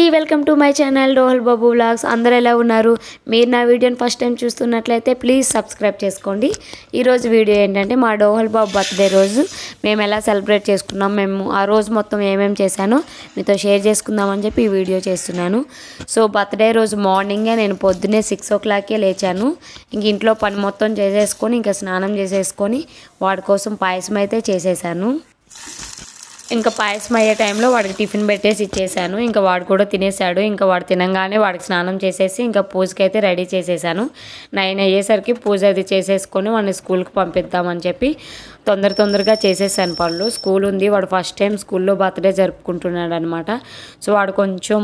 అండి, welcome to my channel Rohal Babu vlogs. అందరూ ఎలా ఉన్నారు? మీరు నా వీడియోని ఫస్ట్ టైం చూస్తున్నట్లయితే ప్లీజ్ సబ్స్క్రైబ్ చేసుకోండి. ఈరోజు వీడియో ఏంటంటే మా రోహల్ బాబు బర్త్డే రోజు మేము ఎలా సెలబ్రేట్ చేసుకున్నాం, మేము ఆ రోజు మొత్తం ఏమేమి చేశానో మీతో షేర్ చేసుకుందామని చెప్పి ఈ వీడియో చేస్తున్నాను. సో బర్త్డే రోజు మార్నింగే నేను పొద్దున్నే 6 o'clockకే లేచాను. ఇంక ఇంట్లో పని మొత్తం చేసేసుకొని ఇంకా స్నానం చేసేసుకొని వాడి కోసం పాయసం అయితే చేసేసాను. ఇంకా పాయసం అయ్యే టైంలో వాడికి టిఫిన్ పెట్టేసి ఇచ్చేసాను. ఇంకా వాడు కూడా తినేసాడు. ఇంకా వాడు తినంగానే వాడికి స్నానం చేసేసి ఇంకా పూజకి అయితే రెడీ చేసేసాను. 9 అయ్యేసరికి పూజ అది చేసేసుకొని వాడిని స్కూల్కి పంపిద్దామని చెప్పి తొందరగా చేసేసాను పనులు. స్కూల్ ఉంది, వాడు ఫస్ట్ టైం స్కూల్లో బర్త్డే జరుపుకుంటున్నాడు అనమాట. సో వాడు కొంచెం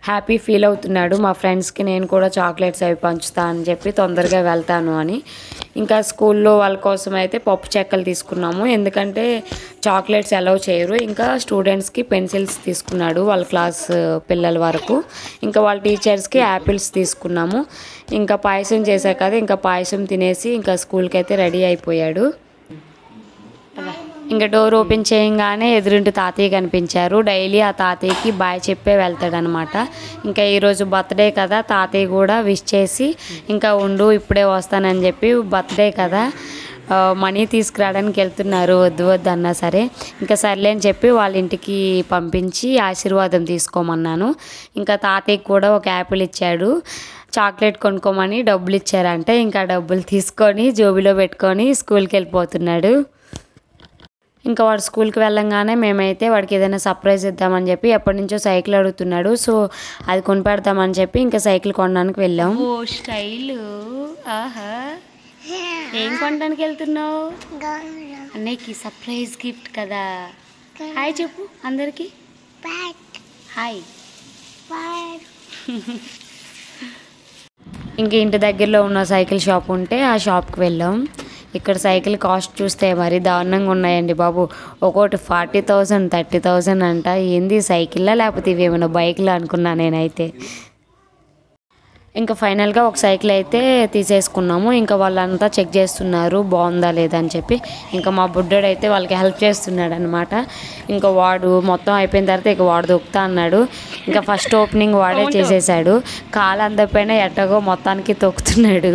హ్యాపీ ఫీల్ అవుతున్నాడు. మా ఫ్రెండ్స్కి నేను కూడా చాక్లెట్స్ అవి పంచుతా అని చెప్పి తొందరగా వెళ్తాను అని. ఇంకా స్కూల్లో వాళ్ళ కోసం అయితే పప్పు చెక్కలు తీసుకున్నాము, ఎందుకంటే చాక్లెట్స్ అలౌ చేయరు. ఇంకా స్టూడెంట్స్కి పెన్సిల్స్ తీసుకున్నాడు వాళ్ళ క్లాస్ పిల్లల వరకు. ఇంకా వాళ్ళ టీచర్స్కి యాపిల్స్ తీసుకున్నాము. ఇంకా పాయసం చేశాక కదా, ఇంకా పాయసం తినేసి ఇంకా స్కూల్కి అయితే రెడీ అయిపోయాడు. ఇంకా డోర్ ఓపెన్ చేయగానే ఎదురింటి తాతయ్య కనిపించారు. డైలీ ఆ తాతయ్యకి బాయ్ చెప్పే వెళ్తాడనమాట. ఇంకా ఈరోజు బర్త్డే కదా, తాతయ్య కూడా విష్ చేసి ఇంకా ఉండు ఇప్పుడే వస్తానని చెప్పి, బర్త్డే కదా మనీ తీసుకురావడానికి వెళ్తున్నారు, వద్దు అన్నా సరే ఇంకా సర్లే అని చెప్పి వాళ్ళ ఇంటికి పంపించి ఆశీర్వాదం తీసుకోమన్నాను. ఇంకా తాతయ్యకి కూడా ఒక యాపిల్ ఇచ్చాడు. చాక్లెట్ కొనుక్కోమని డబ్బులు ఇచ్చారంటే ఇంకా డబ్బులు తీసుకొని జోబీలో పెట్టుకొని స్కూల్కి వెళ్ళిపోతున్నాడు. ఇంకా వాడు స్కూల్కి వెళ్ళంగానే మేమైతే వాడికి ఏదైనా సర్ప్రైజ్ ఇద్దామని చెప్పి ఎప్పటి నుంచో సైకిల్ అడుగుతున్నాడు. సో అది కొనిపెడతామని చెప్పి ఇంకా సైకిల్ కొనడానికి వెళ్ళాం. ఓ స్టైల్, ఆహా ఏం కొనడానికి వెళ్తున్నావు? అన్నయ్యకి సర్ప్రైజ్ గిఫ్ట్ కదా. హాయ్ చెప్పు అందరికి. హాయ్. ఇంక ఇంటి దగ్గరలో ఉన్న సైకిల్ షాప్ ఉంటే ఆ షాప్కి వెళ్ళాం. ఇక్కడ సైకిల్ కాస్ట్ చూస్తే మరి దారుణంగా ఉన్నాయండి బాబు. ఒక్కోటి 40,000 30,000 అంట. ఏంది సైకిల్లా లేకపోతే ఇవి ఏమైనా బైక్లా అనుకున్నా నేనైతే. ఇంకా ఫైనల్గా ఒక సైకిల్ అయితే తీసేసుకున్నాము. ఇంకా వాళ్ళంతా చెక్ చేస్తున్నారు బాగుందా లేదా అని చెప్పి. ఇంకా మా బుడ్డోడు అయితే వాళ్ళకి హెల్ప్ చేస్తున్నాడు అనమాట. ఇంకా వాడు మొత్తం అయిపోయిన తర్వాత ఇక వాడు దొక్కుతా అన్నాడు. ఇంకా ఫస్ట్ ఓపెనింగ్ వాడే చేసేసాడు. కాలు అందకపోయినా ఎట్టగో మొత్తానికి తొక్కుతున్నాడు.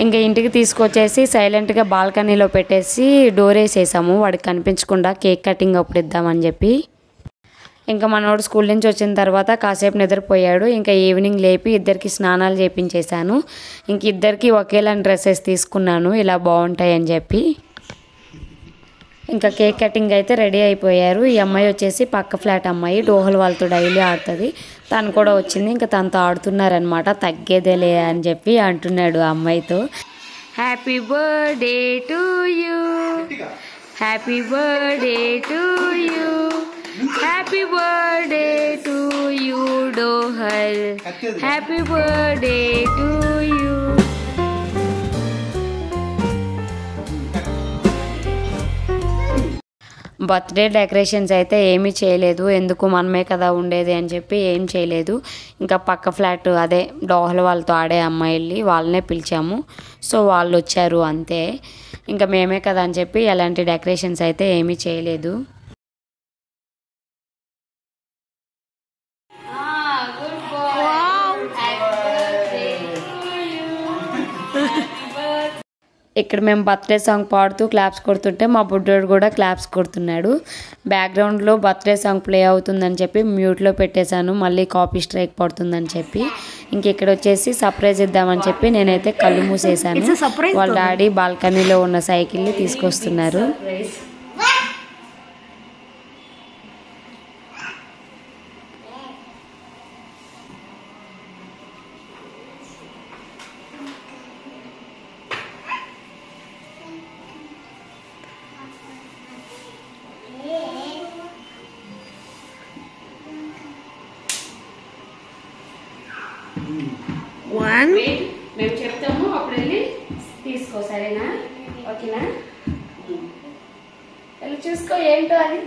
ఇంకా ఇంటికి తీసుకొచ్చేసి సైలెంట్గా బాల్కనీలో పెట్టేసి డోర్ వేసేసాము, వాడికి కనిపించకుండా కేక్ కటింగ్ అప్పుడు ఇద్దామని చెప్పి. ఇంకా మనోడు స్కూల్ నుంచి వచ్చిన తర్వాత కాసేపు నిద్రపోయాడు. ఇంకా ఈవినింగ్ లేపి ఇద్దరికి స్నానాలు చేయించేశాను. ఇంక ఇద్దరికి ఒకేలాంటి డ్రెస్సెస్ తీసుకున్నాను, ఇలా బాగుంటాయి అని చెప్పి. ఇంకా కేక్ కటింగ్ అయితే రెడీ అయిపోయారు. ఈ అమ్మాయి వచ్చేసి పక్క ఫ్లాట్ అమ్మాయి, డోహల్ వాళ్ళతో డైలీ ఆడుతుంది. తను కూడా వచ్చింది. ఇంకా తనతో ఆడుతున్నారనమాట. తగ్గేదేలే అని చెప్పి అంటున్నాడు ఆ అమ్మాయితో. Happy birthday to you, happy birthday to you, happy birthday to you Dohal, happy birthday to you. Birthday decorations అయితే ఏమీ చేయలేదు, ఎందుకు మనమే కదా ఉండేది అని చెప్పి ఏం చేయలేదు. ఇంకా పక్క ఫ్లాట్ అదే డోహల్ వాళ్ళతో ఆడే అమ్మాయిల్ని వాళ్ళనే పిలిచాము. సో వాళ్ళు వచ్చారు అంతే. ఇంకా మేమే కదా అని చెప్పి ఎలాంటి డెకరేషన్స్ అయితే ఏమీ చేయలేదు. ఇక్కడ మేము బర్త్డే సాంగ్ పాడుతూ క్లాప్స్ కొడుతుంటే మా బుడ్డోడు కూడా క్లాప్స్ కొడుతున్నాడు. బ్యాక్గ్రౌండ్లో బర్త్డే సాంగ్ ప్లే అవుతుందని చెప్పి మ్యూట్లో పెట్టేశాను, మళ్ళీ కాపీ స్ట్రైక్ పడుతుందని చెప్పి. ఇంక ఇక్కడ వచ్చేసి సర్ప్రైజ్ ఇద్దామని చెప్పి నేనైతే కళ్ళు మూసేసాను. వాళ్ళ డాడీ బాల్కనీలో ఉన్న సైకిల్ని తీసుకొస్తున్నారు. మేము చెప్తాము అప్పుడు వెళ్ళి తీసుకో, సరేనా? ఓకేనా? వెళ్ళి చూసుకో ఏంటో అది.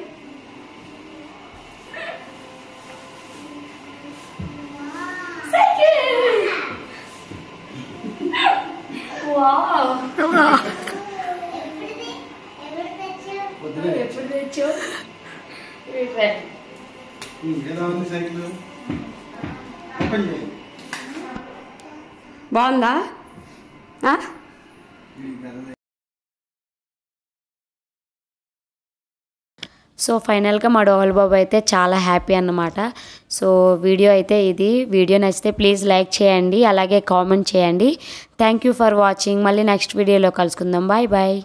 ఎప్పుడు తెచ్చావు? బాగుందా? సో ఫైనల్గా మా డోహల్ బాబు అయితే చాలా హ్యాపీ అన్నమాట. సో వీడియో అయితే ఇది. వీడియో నచ్చితే ప్లీజ్ లైక్ చేయండి, అలాగే కామెంట్ చేయండి. Thank you for watching. మళ్ళీ నెక్స్ట్ వీడియోలో కలుసుకుందాం. Bye bye.